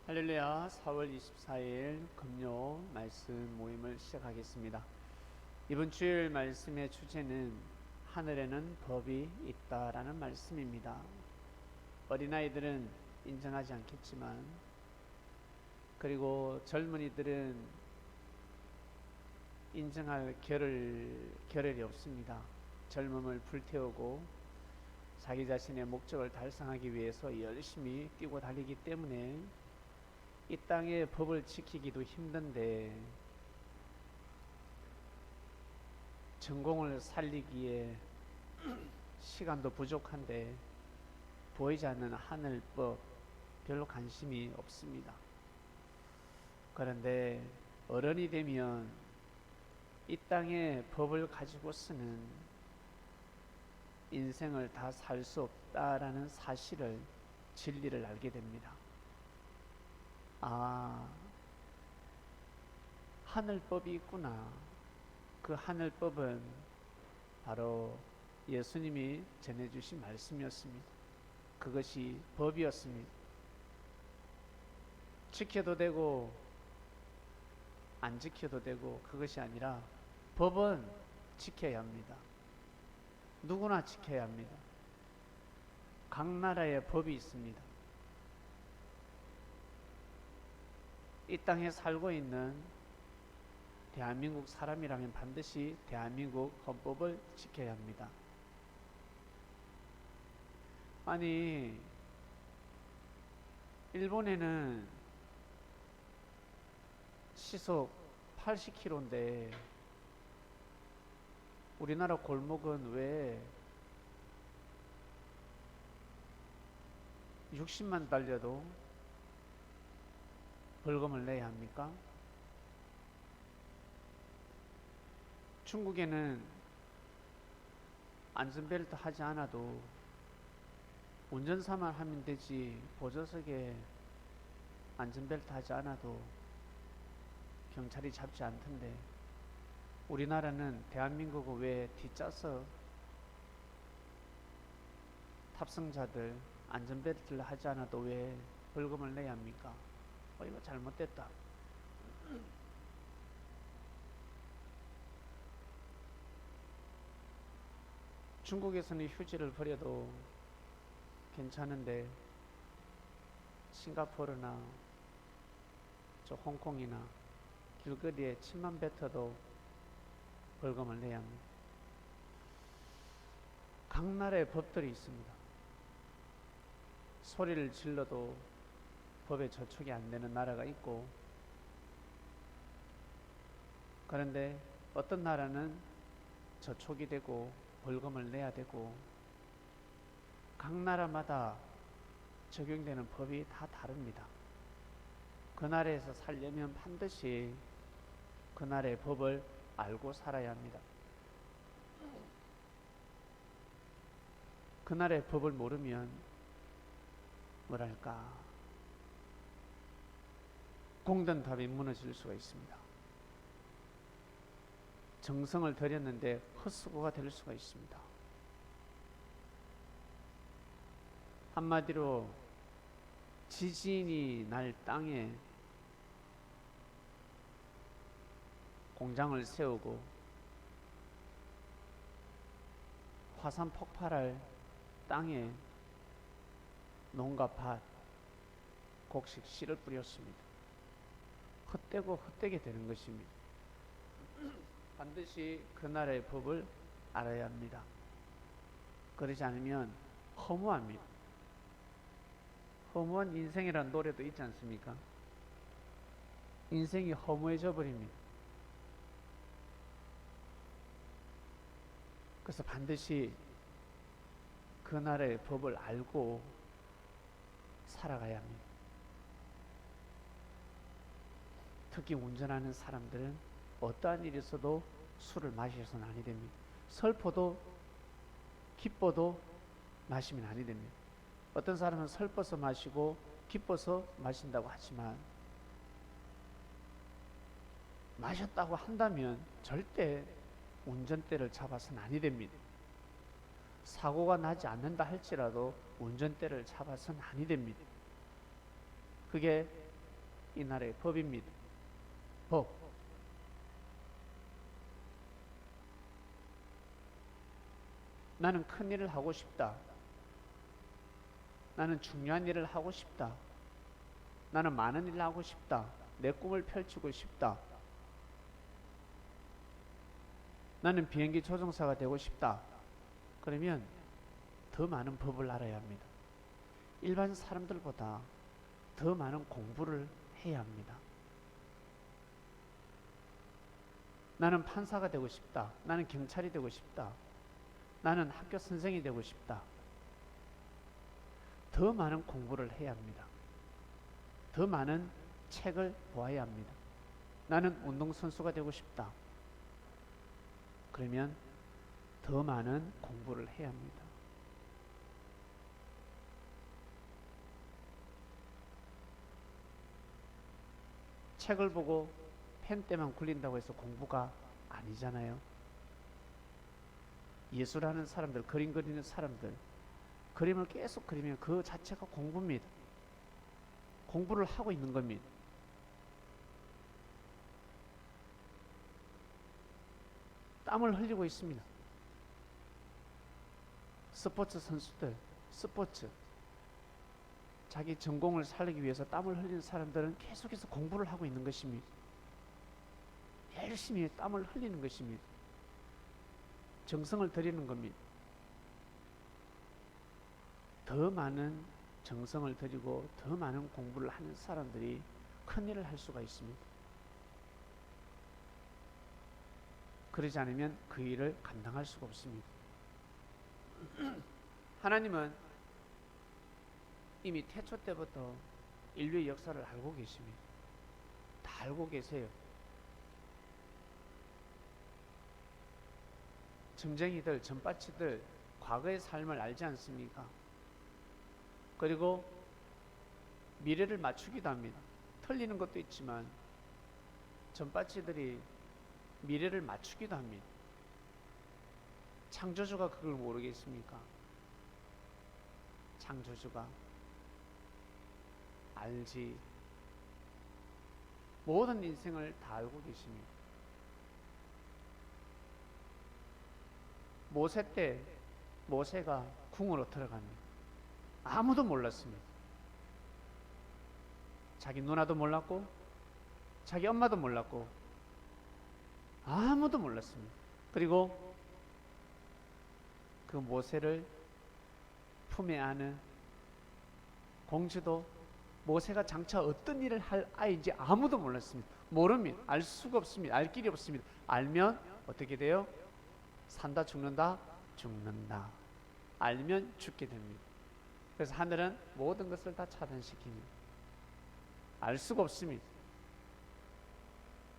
할렐루야. 4월 24일 금요 말씀 모임을 시작하겠습니다. 이번 주일 말씀의 주제는 하늘에는 법이 있다라는 말씀입니다. 어린아이들은 인정하지 않겠지만, 그리고 젊은이들은 인정할 겨를이 없습니다. 젊음을 불태우고 자기 자신의 목적을 달성하기 위해서 열심히 뛰고 달리기 때문에 이 땅의 법을 지키기도 힘든데, 전공을 살리기에 시간도 부족한데 보이지 않는 하늘법 별로 관심이 없습니다. 그런데 어른이 되면 이 땅의 법을 가지고서는 인생을 다 살 수 없다라는 사실을, 진리를 알게 됩니다. 하늘법이 있구나. 그 하늘법은 바로 예수님이 전해주신 말씀이었습니다. 그것이 법이었습니다. 지켜도 되고 안 지켜도 되고 그것이 아니라 법은 지켜야 합니다. 누구나 지켜야 합니다. 각 나라의 법이 있습니다. 이 땅에 살고 있는 대한민국 사람이라면 반드시 대한민국 헌법을 지켜야 합니다. 아니, 일본에는 시속 80km인데 우리나라 골목은 왜 60만 달려도 벌금을 내야 합니까? 중국에는 안전벨트 하지 않아도 운전사만 하면 되지, 보조석에 안전벨트 하지 않아도 경찰이 잡지 않던데, 우리나라는, 대한민국은 왜 뒷좌석 탑승자들 안전벨트를 하지 않아도 왜 벌금을 내야 합니까? 이거 잘못됐다. 중국에서는 휴지를 버려도 괜찮은데 싱가포르나 저 홍콩이나 길거리에 침만 뱉어도 벌금을 내야 합니다. 각 나라의 법들이 있습니다. 소리를 질러도 법에 저촉이 안 되는 나라가 있고, 그런데 어떤 나라는 저촉이 되고 벌금을 내야 되고, 각 나라마다 적용되는 법이 다 다릅니다. 그 나라에서 살려면 반드시 그 나라의 법을 알고 살아야 합니다. 그 나라의 법을 모르면 뭐랄까, 공든탑이 무너질 수가 있습니다. 정성을 들였는데 헛수고가 될 수가 있습니다. 한마디로 지진이 날 땅에 공장을 세우고 화산 폭발할 땅에 농가 밭, 곡식 씨를 뿌렸습니다. 헛되고 헛되게 되는 것입니다. 반드시 그 나라의 법을 알아야 합니다. 그러지 않으면 허무합니다. 허무한 인생이라는 노래도 있지 않습니까? 인생이 허무해져 버립니다. 그래서 반드시 그 나라의 법을 알고 살아가야 합니다. 특히 운전하는 사람들은 어떠한 일이 있어도 술을 마셔서는 아니 됩니다. 슬퍼도 기뻐도 마시면 아니 됩니다. 어떤 사람은 슬퍼서 마시고 기뻐서 마신다고 하지만, 마셨다고 한다면 절대 운전대를 잡아서는 아니 됩니다. 사고가 나지 않는다 할지라도 운전대를 잡아서는 아니 됩니다. 그게 이 나라의 법입니다. 법. 나는 큰 일을 하고 싶다. 나는 중요한 일을 하고 싶다. 나는 많은 일을 하고 싶다. 내 꿈을 펼치고 싶다. 나는 비행기 조종사가 되고 싶다. 그러면 더 많은 법을 알아야 합니다. 일반 사람들보다 더 많은 공부를 해야 합니다. 나는 판사가 되고 싶다. 나는 경찰이 되고 싶다. 나는 학교 선생이 되고 싶다. 더 많은 공부를 해야 합니다. 더 많은 책을 보아야 합니다. 나는 운동선수가 되고 싶다. 그러면 더 많은 공부를 해야 합니다. 책을 보고 펜때만 굴린다고 해서 공부가 아니잖아요. 예술하는 사람들, 그림 그리는 사람들, 그림을 계속 그리면 그 자체가 공부입니다. 공부를 하고 있는 겁니다. 땀을 흘리고 있습니다. 스포츠 선수들, 스포츠 자기 전공을 살리기 위해서 땀을 흘리는 사람들은 계속해서 공부를 하고 있는 것입니다. 열심히 땀을 흘리는 것입니다. 정성을 들이는 겁니다. 더 많은 정성을 들이고 더 많은 공부를 하는 사람들이 큰 일을 할 수가 있습니다. 그러지 않으면 그 일을 감당할 수가 없습니다. 하나님은 이미 태초 때부터 인류의 역사를 알고 계십니다. 다 알고 계세요. 점쟁이들, 점바치들 과거의 삶을 알지 않습니까? 그리고 미래를 맞추기도 합니다. 틀리는 것도 있지만 점바치들이 미래를 맞추기도 합니다. 창조주가 그걸 모르겠습니까? 창조주가 알지. 모든 인생을 다 알고 계십니다. 모세 때 모세가 궁으로 들어갑니다. 아무도 몰랐습니다. 자기 누나도 몰랐고 자기 엄마도 몰랐고 아무도 몰랐습니다. 그리고 그 모세를 품에 안은 공주도 모세가 장차 어떤 일을 할 아이인지 아무도 몰랐습니다. 모릅니다. 알 수가 없습니다. 알 길이 없습니다. 알면 어떻게 돼요? 산다 죽는다? 죽는다. 알면 죽게 됩니다. 그래서 하늘은 모든 것을 다 차단시킵니다. 알 수가 없습니다.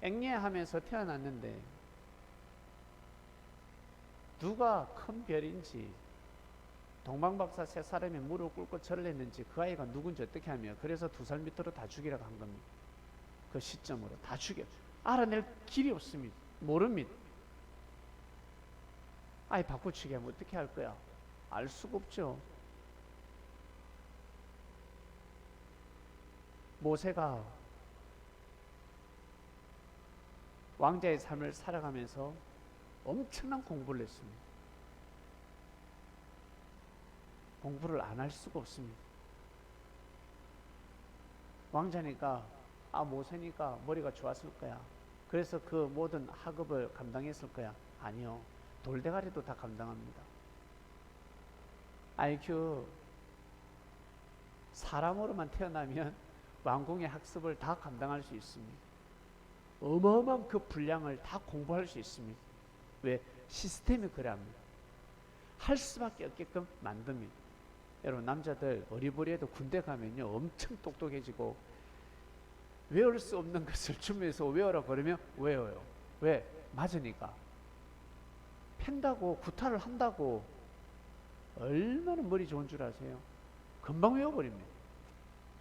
앵예하면서 태어났는데 누가 큰 별인지 동방박사 세 사람이 무릎 꿇고 절을 했는지 그 아이가 누군지 어떻게 하며 그래서 2살 밑으로 다 죽이라고 한 겁니다. 그 시점으로 다 죽여. 알아낼 길이 없습니다. 모릅니다. 아이 바꾸치기 하면 어떻게 할 거야? 알 수가 없죠. 모세가 왕자의 삶을 살아가면서 엄청난 공부를 했습니다. 공부를 안 할 수가 없습니다. 왕자니까 모세니까 머리가 좋았을 거야. 그래서 그 모든 학업을 감당했을 거야. 아니요. 돌대가리도 다 감당합니다. IQ 사람으로만 태어나면 왕궁의 학습을 다 감당할 수 있습니다. 어마어마한 그 분량을 다 공부할 수 있습니다. 왜? 시스템이 그래합니다. 할 수밖에 없게끔 만듭니다. 여러분 남자들 어리버리해도 군대 가면요 엄청 똑똑해지고 외울 수 없는 것을 주면서 외워라 그러면 외워요. 왜? 맞으니까. 팬다고 구타를 한다고 얼마나 머리 좋은 줄 아세요? 금방 외워버립니다.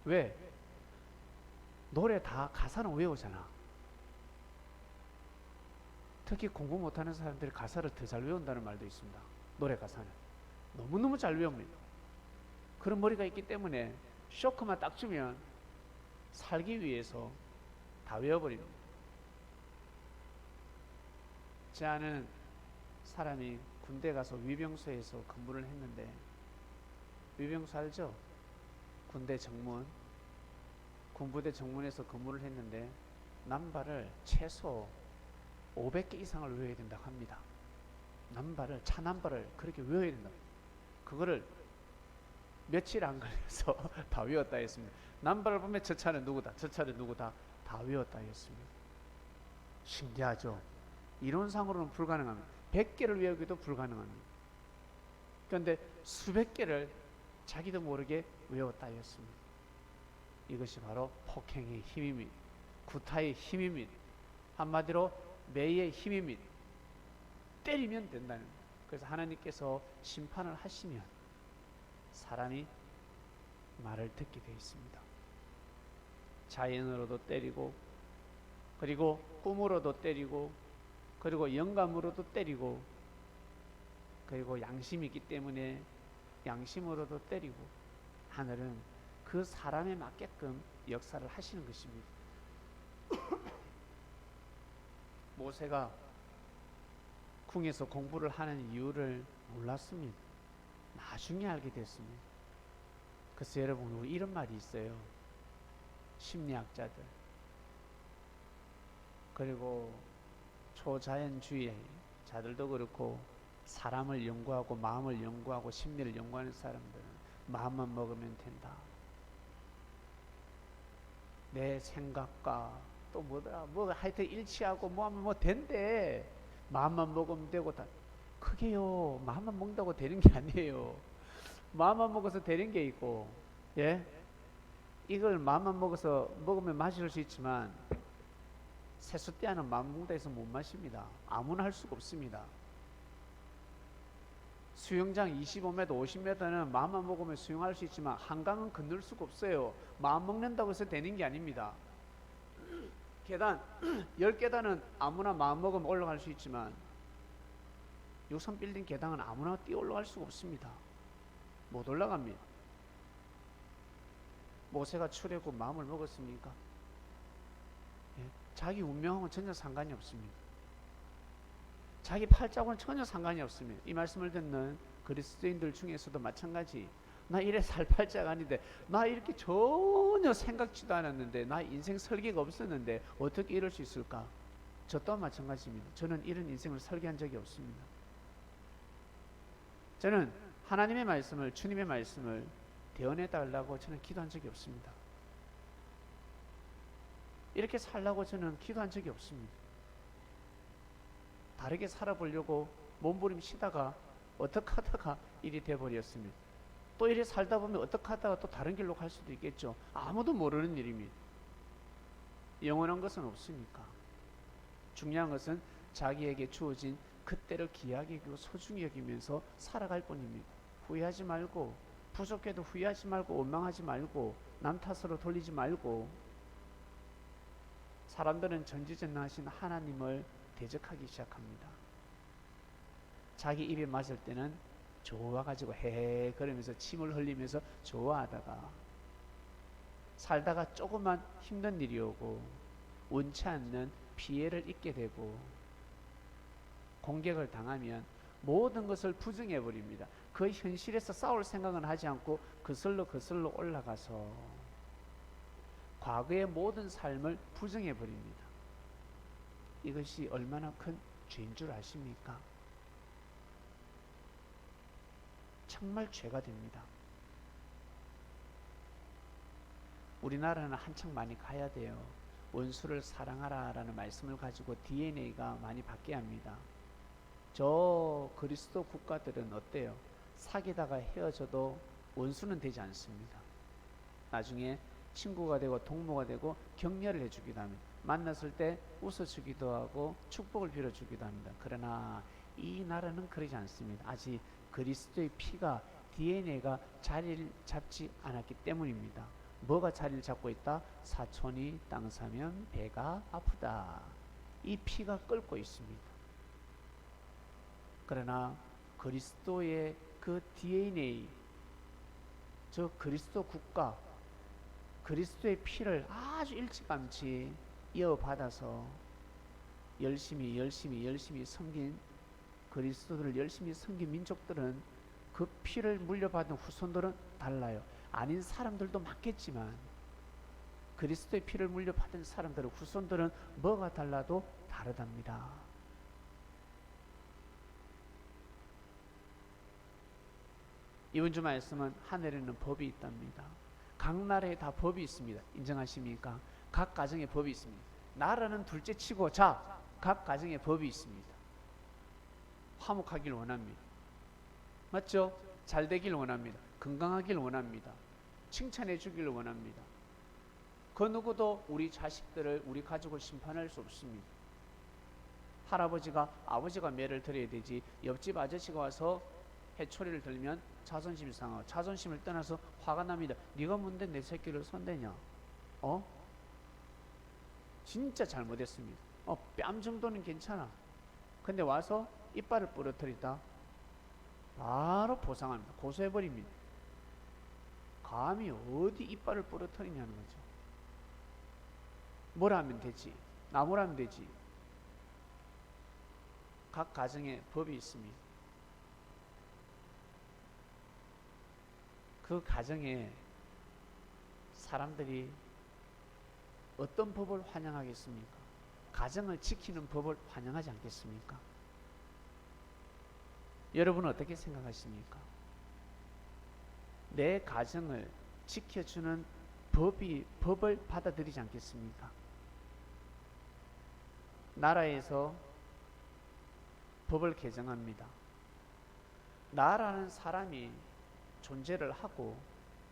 왜? 노래 다 가사는 외우잖아. 특히 공부 못하는 사람들이 가사를 더 잘 외운다는 말도 있습니다. 노래 가사는 너무너무 잘 외웁니다. 그런 머리가 있기 때문에 쇼크만 딱 주면 살기 위해서 다 외워버립니다. 제 아는 사람이 군대 가서 위병소에서 근무를 했는데, 위병소 알죠? 군대 정문, 군부대 정문에서 근무를 했는데 남발을 최소 500개 이상을 외워야 된다고 합니다. 남발을, 차 남발을 그렇게 외워야 된다. 그거를 며칠 안 걸려서 다 외웠다 했습니다. 남발을 보면 저 차는 누구다, 저 차는 누구다, 다 외웠다 했습니다. 신기하죠? 이론상으로는 불가능합니다. 100개를 외우기도 불가능합니다. 그런데 수백 개를 자기도 모르게 외웠다 했습니다. 이것이 바로 폭행의 힘입니다. 구타의 힘입니다. 한마디로 매의 힘입니다. 때리면 된다는 거예요. 그래서 하나님께서 심판을 하시면 사람이 말을 듣게 되어 있습니다. 자연으로도 때리고, 그리고 꿈으로도 때리고, 그리고 영감으로도 때리고, 그리고 양심이 있기 때문에 양심으로도 때리고, 하늘은 그 사람에 맞게끔 역사를 하시는 것입니다. 모세가 궁에서 공부를 하는 이유를 몰랐습니다. 나중에 알게 됐습니다. 그래서 여러분, 우리 이런 말이 있어요. 심리학자들, 그리고 초자연주의 자들도 그렇고, 사람을 연구하고 마음을 연구하고 심리를 연구하는 사람들은 마음만 먹으면 된다. 내 생각과 또 뭐더라, 뭐 하여튼 일치하고 뭐 하면 뭐 된대. 마음만 먹으면 되고. 다 그게요, 마음만 먹는다고 되는 게 아니에요. 마음만 먹어서 되는 게 있고, 예, 이걸 마음만 먹어서 먹으면 마실 수 있지만 세숫대야는 마음 먹는다 해서 못 마십니다. 아무나 할 수가 없습니다. 수영장 25m, 50m는 마음만 먹으면 수영할 수 있지만 한강은 건널 수가 없어요. 마음 먹는다고 해서 되는 게 아닙니다. 계단 10계단은 아무나 마음 먹으면 올라갈 수 있지만 6선 빌딩 계단은 아무나 뛰어 올라갈 수가 없습니다. 못 올라갑니다. 모세가 출애굽 마음을 먹었습니까? 예? 자기 운명하고는 전혀 상관이 없습니다. 자기 팔자고는 전혀 상관이 없습니다. 이 말씀을 듣는 그리스도인들 중에서도 마찬가지. 나 이래 살 팔자가 아닌데, 나 이렇게 전혀 생각지도 않았는데, 나 인생 설계가 없었는데 어떻게 이럴 수 있을까? 저 또한 마찬가지입니다. 저는 이런 인생을 설계한 적이 없습니다. 저는 하나님의 말씀을, 주님의 말씀을 대언해 달라고 저는 기도한 적이 없습니다. 이렇게 살라고 저는 기도한 적이 없습니다. 다르게 살아보려고 몸부림치다가 어떻게 하다가 일이 돼버렸습니다. 또 이래 살다 보면 어떻게 하다가 또 다른 길로 갈 수도 있겠죠. 아무도 모르는 일입니다. 영원한 것은 없으니까. 중요한 것은 자기에게 주어진 그때를 귀하게 여기고 소중히 여기면서 살아갈 뿐입니다. 후회하지 말고, 부족해도 후회하지 말고, 원망하지 말고, 남 탓으로 돌리지 말고. 사람들은 전지전능하신 하나님을 대적하기 시작합니다. 자기 입에 맞을 때는 좋아가지고 헤헤 그러면서 침을 흘리면서 좋아하다가, 살다가 조금만 힘든 일이 오고 원치 않는 피해를 입게 되고 공격을 당하면 모든 것을 부정해 버립니다. 그 현실에서 싸울 생각은 하지 않고 거슬러 올라가서 과거의 모든 삶을 부정해 버립니다. 이것이 얼마나 큰 죄인 줄 아십니까? 정말 죄가 됩니다. 우리나라는 한참 많이 가야 돼요. 원수를 사랑하라 라는 말씀을 가지고 DNA가 많이 바뀌어야 합니다. 저 그리스도 국가들은 어때요? 사귀다가 헤어져도 원수는 되지 않습니다. 나중에 친구가 되고 동무가 되고 격려를 해주기도 합니다. 만났을 때 웃어주기도 하고 축복을 빌어주기도 합니다. 그러나 이 나라는 그러지 않습니다. 아직 그리스도의 피가, DNA가 자리를 잡지 않았기 때문입니다. 뭐가 자리를 잡고 있다? 사촌이 땅 사면 배가 아프다. 이 피가 끓고 있습니다. 그러나 그리스도의 그 DNA, 저 그리스도 국가, 그리스도의 피를 아주 일찌감치 이어받아서 열심히 섬긴 그리스도를 열심히 섬긴 민족들은 그 피를 물려받은 후손들은 달라요. 아닌 사람들도 많겠지만 그리스도의 피를 물려받은 사람들의 후손들은 뭐가 달라도 다르답니다. 이번 주 말씀은 하늘에는 법이 있답니다. 각 나라에 다 법이 있습니다. 인정하십니까? 각 가정에 법이 있습니다. 나라는 둘째 치고 각 가정에 법이 있습니다. 화목하길 원합니다. 맞죠? 잘 되길 원합니다. 건강하길 원합니다. 칭찬해 주길 원합니다. 그 누구도 우리 자식들을, 우리 가족을 심판할 수 없습니다. 아버지가 매를 들어야 되지, 옆집 아저씨가 와서 해초리를 들면 자존심이 상하고, 자존심을 떠나서 화가 납니다. 네가 뭔데 내 새끼를 손대냐? 진짜 잘못했습니다. 뺨 정도는 괜찮아. 근데 와서 이빨을 부러뜨리다 바로 보상합니다. 고소해버립니다. 감히 어디 이빨을 부러뜨리냐는 거죠. 뭐라 하면 되지? 나무라 하면 되지. 각 가정에 법이 있습니다. 그 가정에 사람들이 어떤 법을 환영하겠습니까? 가정을 지키는 법을 환영하지 않겠습니까? 여러분은 어떻게 생각하십니까? 내 가정을 지켜주는 법을 받아들이지 않겠습니까? 나라에서 법을 개정합니다. 나라는 사람이 존재를 하고,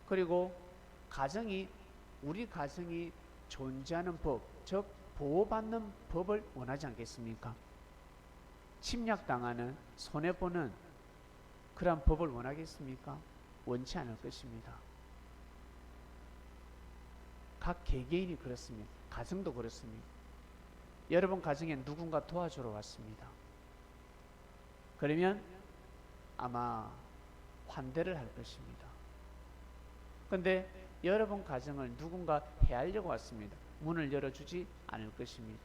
그리고 우리 가정이 존재하는 법, 즉 보호받는 법을 원하지 않겠습니까? 침략당하는, 손해보는 그러한 법을 원하겠습니까? 원치 않을 것입니다. 각 개개인이 그렇습니다. 가정도 그렇습니다. 여러분 가정에 누군가 도와주러 왔습니다. 그러면 아마 환대를 할 것입니다. 그런데 여러분 가정을 누군가 해하려고 왔습니다. 문을 열어주지 않을 것입니다.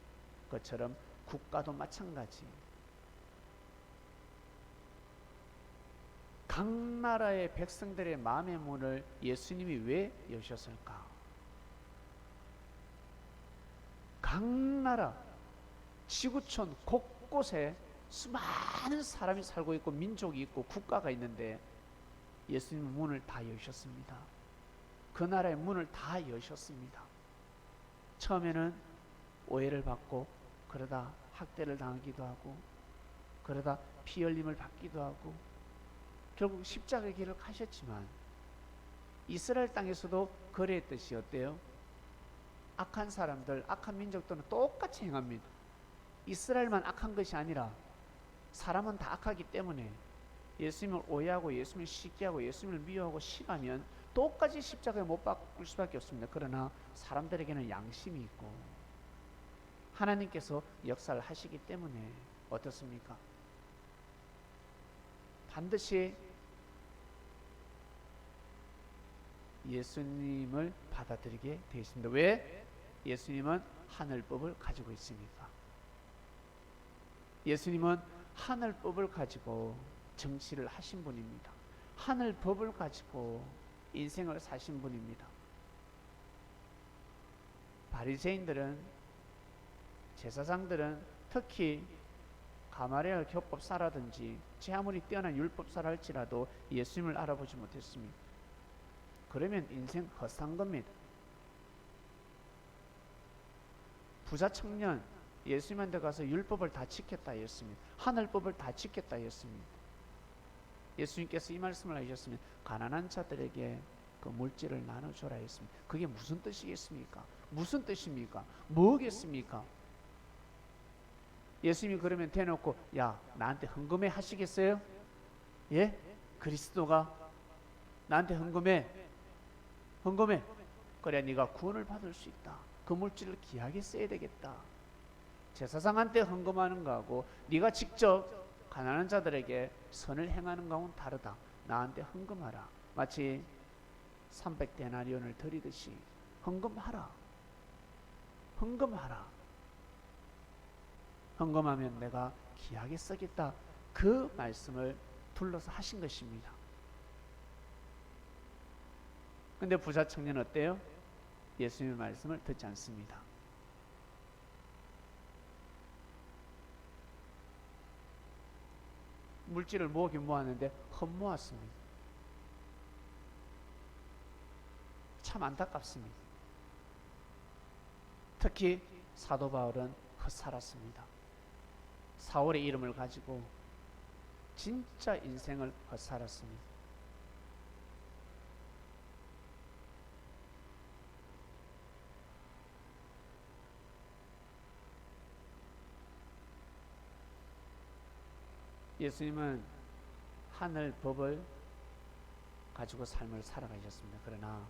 그것처럼 국가도 마찬가지. 각 나라의 백성들의 마음의 문을 예수님이 왜 여셨을까? 각 나라, 지구촌 곳곳에 수많은 사람이 살고 있고 민족이 있고 국가가 있는데 예수님은 문을 다 여셨습니다. 그 나라의 문을 다 여셨습니다. 처음에는 오해를 받고, 그러다 학대를 당하기도 하고, 그러다 피 흘림을 받기도 하고, 결국 십자가의 길을 가셨지만 이스라엘 땅에서도 그랬듯이 어때요? 악한 사람들, 악한 민족들은 똑같이 행합니다. 이스라엘만 악한 것이 아니라 사람은 다 악하기 때문에 예수님을 오해하고 예수님을 시기하고 예수님을 미워하고 싫어하면 똑같이 십자가에 못 박을 수밖에 없습니다. 그러나 사람들에게는 양심이 있고 하나님께서 역사를 하시기 때문에 어떻습니까? 반드시 예수님을 받아들이게 되어 있습니다. 왜? 예수님은 하늘법을 가지고 있으니까. 예수님은 하늘법을 가지고 정치를 하신 분입니다. 하늘법을 가지고 인생을 사신 분입니다. 바리새인들은, 제사장들은, 특히 가마리엘 교법사라든지 제 아무리 뛰어난 율법사라 할지라도 예수님을 알아보지 못했습니다. 그러면 인생 헛산 겁니다. 부자 청년 예수님한테 가서 율법을 다 지켰다 했습니다. 하늘법을 다 지켰다 했습니다. 예수님께서 이 말씀을 하셨으면 가난한 자들에게 그 물질을 나눠줘라 했습니다. 그게 무슨 뜻이겠습니까? 무슨 뜻입니까? 뭐겠습니까? 예수님이 그러면 대놓고 야 나한테 헌금해 하시겠어요? 예? 그리스도가 나한테 헌금해 그래야 네가 구원을 받을 수 있다. 그 물질을 귀하게 써야 되겠다. 제사장한테 헌금하는 거하고 네가 직접 가난한 자들에게 선을 행하는 거하고는 다르다. 나한테 헌금하라. 마치 300데나리온을 드리듯이 헌금하라. 헌금하라. 헌금하면 내가 귀하게 쓰겠다. 그 말씀을 둘러서 하신 것입니다. 근데 부자 청년은 어때요? 예수님의 말씀을 듣지 않습니다. 물질을 모으긴 모았는데 헛모았습니다. 참 안타깝습니다. 특히 사도 바울은 헛살았습니다. 사울의 이름을 가지고 진짜 인생을 헛살았습니다. 예수님은 하늘 법을 가지고 삶을 살아가셨습니다. 그러나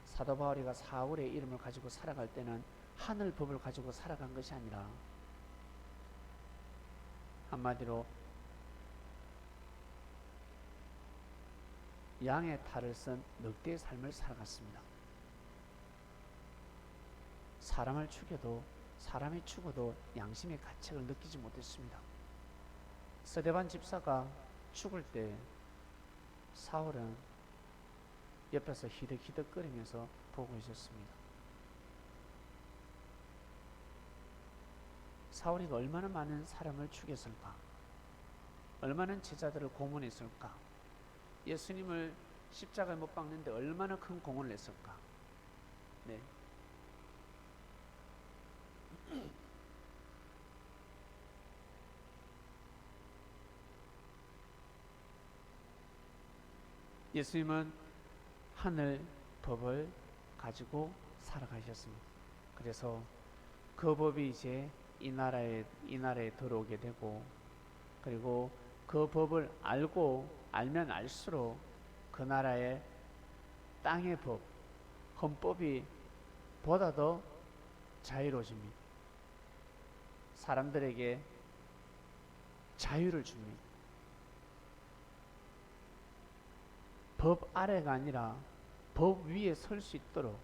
사도 바울이가 사울의 이름을 가지고 살아갈 때는 하늘 법을 가지고 살아간 것이 아니라 한마디로 양의 탈을 쓴 늑대의 삶을 살아갔습니다. 사람을 죽여도 사람이 죽어도 양심의 가책을 느끼지 못했습니다. 스데반 집사가 죽을 때 사울은 옆에서 히득히득거리면서 보고 있었습니다. 사울이 얼마나 많은 사람을 죽였을까? 얼마나 제자들을 고문했을까? 예수님을 십자가에 못 박는데 얼마나 큰 공헌을 했을까? 네. 예수님은 하늘 법을 가지고 살아가셨습니다. 그래서 그 법이 이제 이 나라에 들어오게 되고, 그리고 그 법을 알면 알수록 그 나라의 땅의 법, 헌법이 보다 더 자유로워집니다. 사람들에게 자유를 줍니다. 법 아래가 아니라 법 위에 설 수 있도록,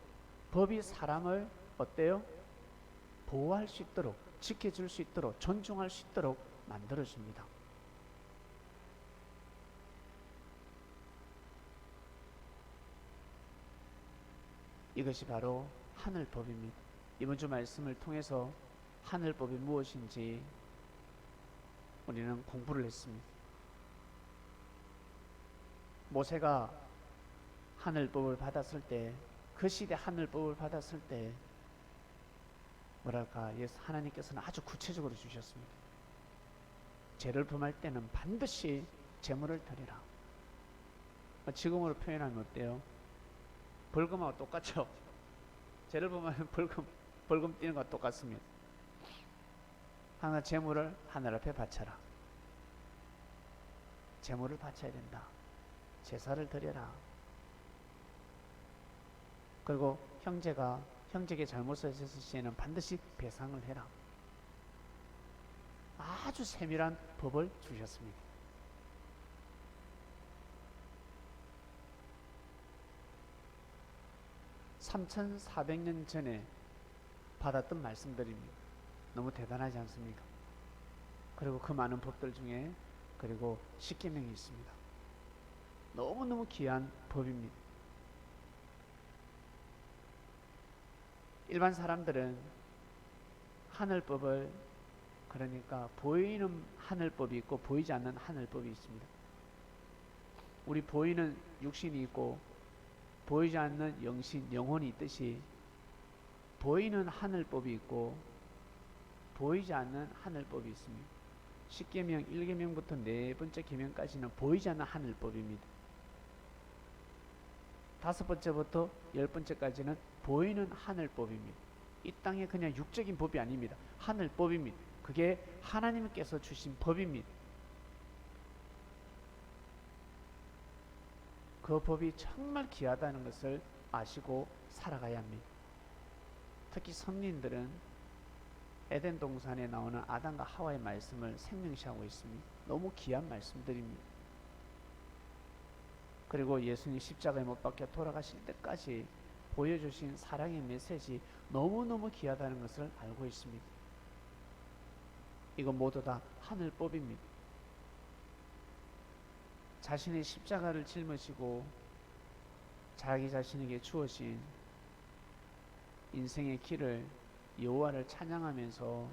법이 사람을 어때요? 보호할 수 있도록, 지켜줄 수 있도록, 존중할 수 있도록 만들어줍니다. 이것이 바로 하늘법입니다. 이번 주 말씀을 통해서 하늘법이 무엇인지 우리는 공부를 했습니다. 모세가 하늘법을 받았을 때, 그 시대 하늘법을 받았을 때 뭐랄까, 하나님께서는 아주 구체적으로 주셨습니다. 죄를 범할 때는 반드시 제물을 드리라. 지금으로 표현하면 어때요? 벌금하고 똑같죠? 죄를 범하면 벌금 띄는 것과 똑같습니다. 항상 제물을 하늘 앞에 바쳐라. 제물을 바쳐야 된다. 제사를 드려라. 그리고 형제에게 잘못을 했을 시에는 반드시 배상을 해라. 아주 세밀한 법을 주셨습니다. (3400년) 전에 받았던 말씀들입니다. 너무 대단하지 않습니까? 그리고 그 많은 법들 중에 그리고 십계명이 있습니다. 너무너무 귀한 법입니다. 일반 사람들은 하늘법을, 그러니까 보이는 하늘법이 있고 보이지 않는 하늘법이 있습니다. 우리 보이는 육신이 있고 보이지 않는 영혼이 있듯이 보이는 하늘법이 있고 보이지 않는 하늘법이 있습니다. 십계명 1계명부터 네 번째 계명까지는 보이지 않는 하늘법입니다. 5번째부터 10번째까지는 보이는 하늘법입니다. 이 땅에 그냥 육적인 법이 아닙니다. 하늘법입니다. 그게 하나님께서 주신 법입니다. 그 법이 정말 귀하다는 것을 아시고 살아가야 합니다. 특히 선민들은 에덴 동산에 나오는 아담과 하와의 말씀을 생명시하고 있습니다. 너무 귀한 말씀들입니다. 그리고 예수님 십자가에 못 박혀 돌아가실 때까지 보여주신 사랑의 메시지 너무너무 귀하다는 것을 알고 있습니다. 이건 모두 다 하늘법입니다. 자신의 십자가를 짊으시고 자기 자신에게 주어진 인생의 길을 여호와를 찬양하면서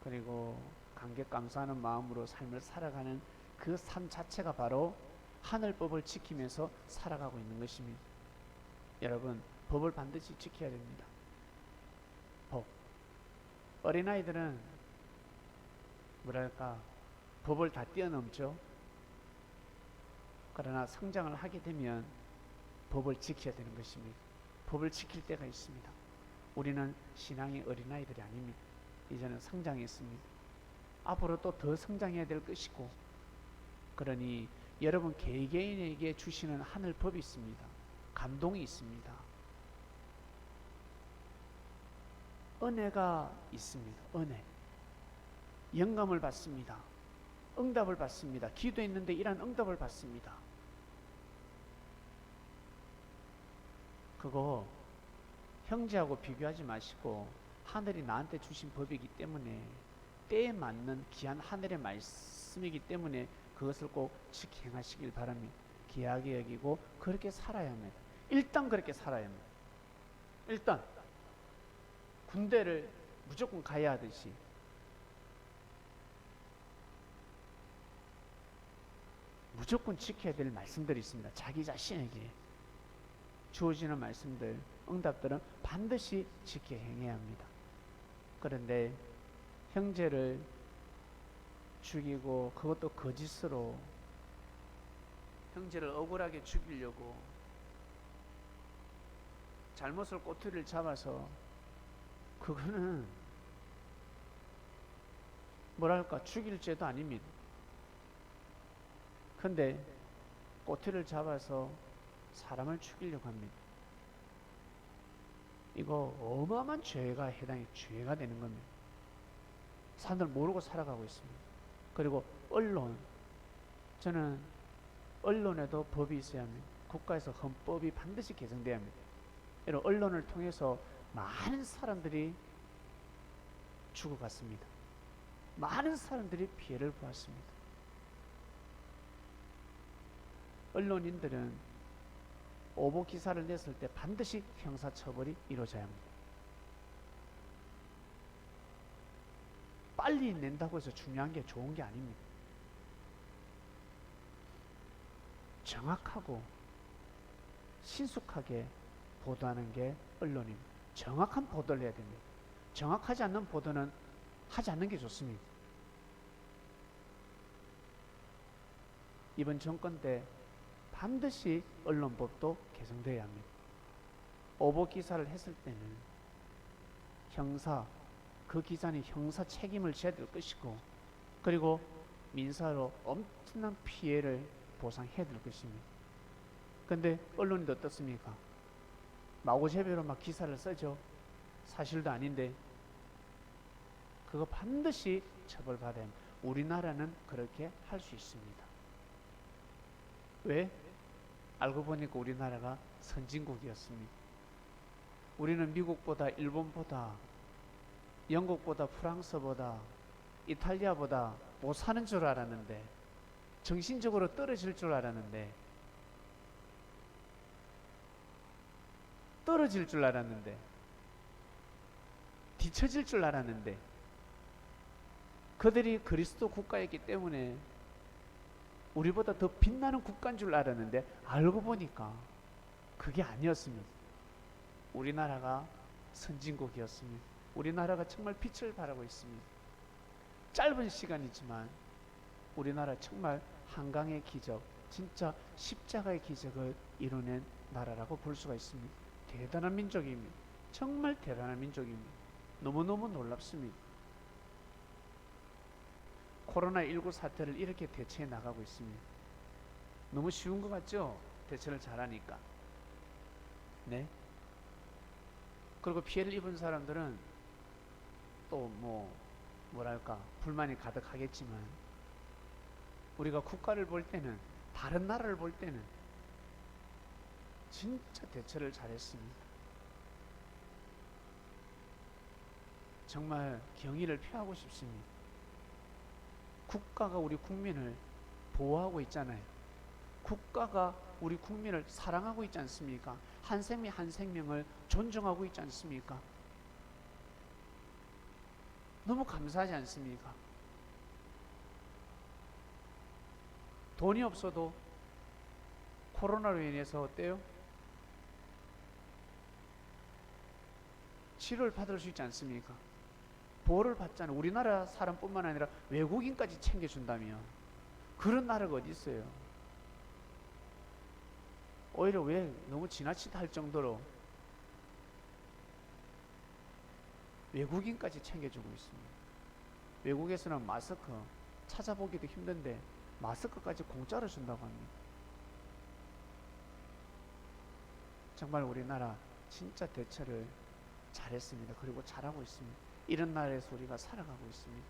그리고 감격 감사하는 마음으로 삶을 살아가는 그 삶 자체가 바로 하늘법을 지키면서 살아가고 있는 것입니다. 여러분, 법을 반드시 지켜야 됩니다. 법. 어린아이들은 뭐랄까 법을 다 뛰어넘죠. 그러나 성장을 하게 되면 법을 지켜야 되는 것입니다. 법을 지킬 때가 있습니다. 우리는 신앙의 어린아이들이 아닙니다. 이제는 성장했습니다. 앞으로 또 더 성장해야 될 것이고, 그러니 여러분 개개인에게 주시는 하늘 법이 있습니다. 감동이 있습니다. 은혜가 있습니다. 은혜. 영감을 받습니다. 응답을 받습니다. 기도했는데 이런 응답을 받습니다. 그거 형제하고 비교하지 마시고 하늘이 나한테 주신 법이기 때문에 때에 맞는 귀한 하늘의 말씀이기 때문에 그것을 꼭 행하시길 바랍니다. 귀하게 여기고 그렇게 살아야 합니다. 일단 그렇게 살아야 합니다. 일단 군대를 무조건 가야 하듯이 무조건 지켜야 될 말씀들이 있습니다. 자기 자신에게 주어지는 말씀들, 응답들은 반드시 지켜 행해야 합니다. 그런데 형제를 죽이고 그것도 거짓으로 형제를 억울하게 죽이려고 잘못을 꼬투리를 잡아서 그거는 뭐랄까 죽일 죄도 아닙니다. 근데 꼬투리를 잡아서 사람을 죽이려고 합니다. 이거 어마어마한 죄가 죄가 되는 겁니다. 사람들 모르고 살아가고 있습니다. 그리고 언론, 저는 언론에도 법이 있어야 합니다. 국가에서 헌법이 반드시 개정돼야 합니다. 이런 언론을 통해서 많은 사람들이 죽어갔습니다. 많은 사람들이 피해를 보았습니다. 언론인들은 오보 기사를 냈을 때 반드시 형사처벌이 이루어져야 합니다. 빨리 낸다고 해서 중요한 게 좋은 게 아닙니다. 정확하고 신속하게 보도하는 게 언론입니다. 정확한 보도를 해야 됩니다. 정확하지 않는 보도는 하지 않는 게 좋습니다. 이번 정권 때 반드시 언론법도 개정되어야 합니다. 오보 기사를 했을 때는 그 기자는 형사 책임을 져야 될 것이고, 그리고 민사로 엄청난 피해를 보상해야 될 것입니다. 근데 언론이 어떻습니까? 마구잡이로 막 기사를 쓰죠. 사실도 아닌데. 그거 반드시 처벌받아야 합니다. 우리나라는 그렇게 할 수 있습니다. 왜? 알고 보니까 우리나라가 선진국이었습니다. 우리는 미국보다 일본보다 영국보다 프랑스보다 이탈리아보다 못 사는 줄 알았는데, 정신적으로 떨어질 줄 알았는데, 뒤처질 줄 알았는데, 그들이 그리스도 국가였기 때문에 우리보다 더 빛나는 국가인 줄 알았는데, 알고 보니까 그게 아니었습니다. 우리나라가 선진국이었습니다. 우리나라가 정말 빛을 발하고 있습니다. 짧은 시간이지만 우리나라 정말 한강의 기적, 진짜 십자가의 기적을 이뤄낸 나라라고 볼 수가 있습니다. 대단한 민족입니다. 정말 대단한 민족입니다. 너무너무 놀랍습니다. 코로나19 사태를 이렇게 대처해 나가고 있습니다. 너무 쉬운 것 같죠? 대처를 잘하니까. 네. 그리고 피해를 입은 사람들은 또 뭐랄까 불만이 가득하겠지만, 우리가 국가를 볼 때는, 다른 나라를 볼 때는 진짜 대처를 잘했습니다. 정말 경의를 표하고 싶습니다. 국가가 우리 국민을 보호하고 있잖아요. 국가가 우리 국민을 사랑하고 있지 않습니까? 한 생명 한 생명을 존중하고 있지 않습니까? 너무 감사하지 않습니까? 돈이 없어도 코로나로 인해서 어때요? 치료를 받을 수 있지 않습니까? 보호를 받잖아요. 우리나라 사람뿐만 아니라 외국인까지 챙겨준다면 그런 나라가 어디 있어요? 오히려 왜 너무 지나치다 할 정도로 외국인까지 챙겨주고 있습니다. 외국에서는 마스크 찾아보기도 힘든데 마스크까지 공짜로 준다고 합니다. 정말 우리나라 진짜 대처를 잘했습니다. 그리고 잘하고 있습니다. 이런 나라에서 우리가 살아가고 있습니다.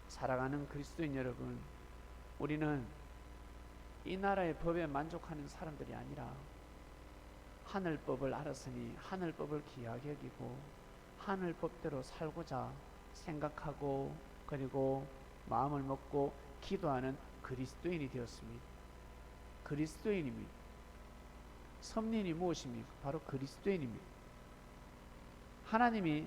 살아가는 그리스도인 여러분, 우리는 이 나라의 법에 만족하는 사람들이 아니라 하늘법을 알았으니 하늘법을 귀하게 여기고 하늘법대로 살고자 생각하고 그리고 마음을 먹고 기도하는 그리스도인이 되었습니다. 그리스도인입니다. 섭리인이 무엇입니까? 바로 그리스도인입니다. 하나님이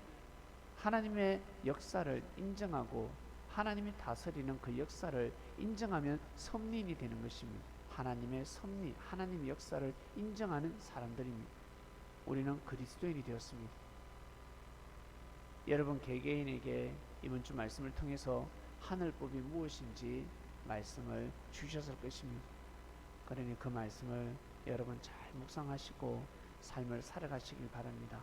하나님의 역사를 인정하고 하나님이 다스리는 그 역사를 인정하면 섭리인이 되는 것입니다. 하나님의 섭리, 하나님의 역사를 인정하는 사람들입니다. 우리는 그리스도인이 되었습니다. 여러분 개개인에게 이번 주 말씀을 통해서 하늘법이 무엇인지 말씀을 주셨을 것입니다. 그러니 그 말씀을 여러분 잘 묵상하시고 삶을 살아가시길 바랍니다.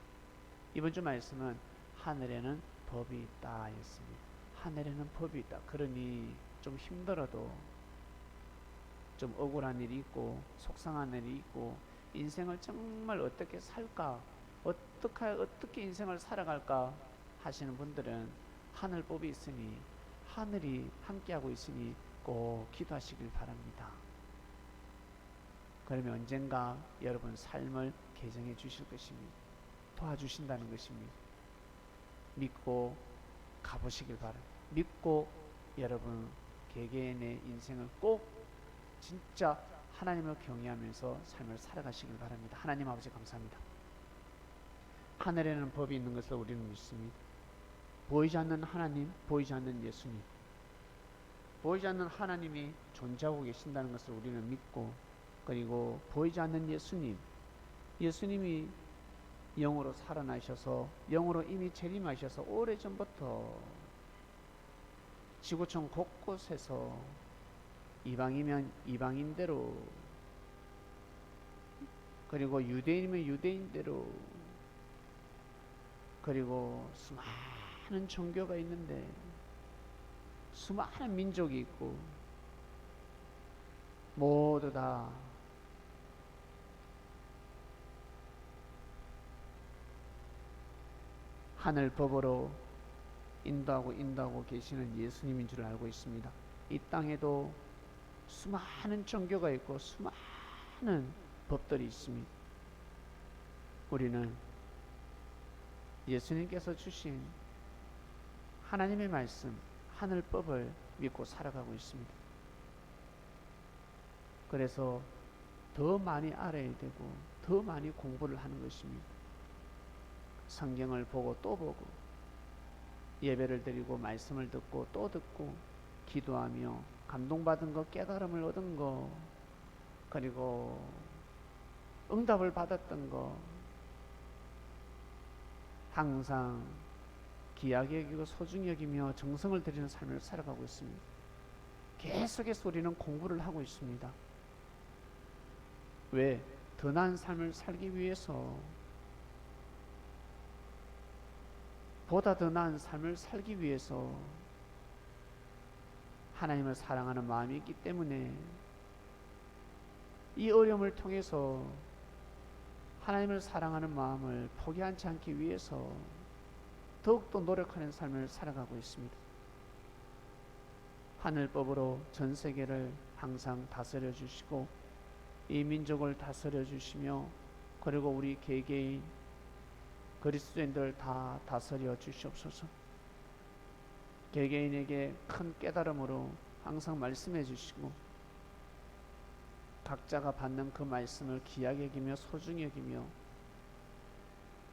이번 주 말씀은 하늘에는 법이 있다 였습니다. 하늘에는 법이 있다. 그러니 좀 힘들어도 좀 억울한 일이 있고 속상한 일이 있고 인생을 정말 어떻게 살까 어떻게 인생을 살아갈까 하시는 분들은 하늘법이 있으니 하늘이 함께하고 있으니 꼭 기도하시길 바랍니다. 그러면 언젠가 여러분 삶을 개정해 주실 것입니다. 도와주신다는 것입니다. 믿고 가보시길 바랍니다. 믿고 여러분 개개인의 인생을 꼭 진짜 하나님을 경외하면서 삶을 살아가시길 바랍니다. 하나님 아버지 감사합니다. 하늘에는 법이 있는 것을 우리는 믿습니다. 보이지 않는 하나님, 보이지 않는 예수님, 보이지 않는 하나님이 존재하고 계신다는 것을 우리는 믿고 그리고 보이지 않는 예수님이 영으로 살아나셔서 영으로 이미 재림하셔서 오래전부터 지구촌 곳곳에서 이방이면 이방인대로 그리고 유대인이면 유대인대로 그리고 수많은 종교가 있는데 수많은 민족이 있고 모두 다 하늘 법으로 인도하고 계시는 예수님인 줄 알고 있습니다. 이 땅에도 수많은 종교가 있고 수많은 법들이 있습니다. 우리는 예수님께서 주신 하나님의 말씀, 하늘법을 믿고 살아가고 있습니다. 그래서 더 많이 알아야 되고 더 많이 공부를 하는 것입니다. 성경을 보고 또 보고 예배를 드리고 말씀을 듣고 또 듣고 기도하며 감동받은 거 깨달음을 얻은 거 그리고 응답을 받았던 거 항상 귀하게 여기고 소중히 여기며 정성을 들이는 삶을 살아가고 있습니다. 계속해서 우리는 공부를 하고 있습니다. 왜? 더 나은 삶을 살기 위해서 보다 더 나은 삶을 살기 위해서 하나님을 사랑하는 마음이 있기 때문에 이 어려움을 통해서 하나님을 사랑하는 마음을 포기하지 않기 위해서 더욱더 노력하는 삶을 살아가고 있습니다. 하늘법으로 전 세계를 항상 다스려 주시고 이 민족을 다스려 주시며 그리고 우리 개개인 그리스도인들 다 다스려 주시옵소서. 개개인에게 큰 깨달음으로 항상 말씀해 주시고 각자가 받는 그 말씀을 귀하게 여기며 소중히 여기며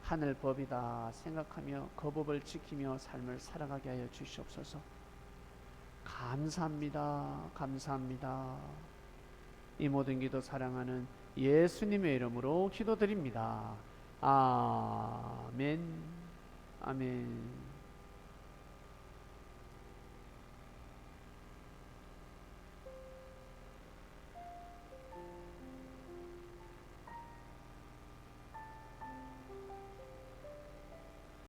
하늘 법이다 생각하며 그 법을 지키며 삶을 살아가게 하여 주시옵소서. 감사합니다. 감사합니다. 이 모든 기도 사랑하는 예수님의 이름으로 기도드립니다. 아멘. 아멘.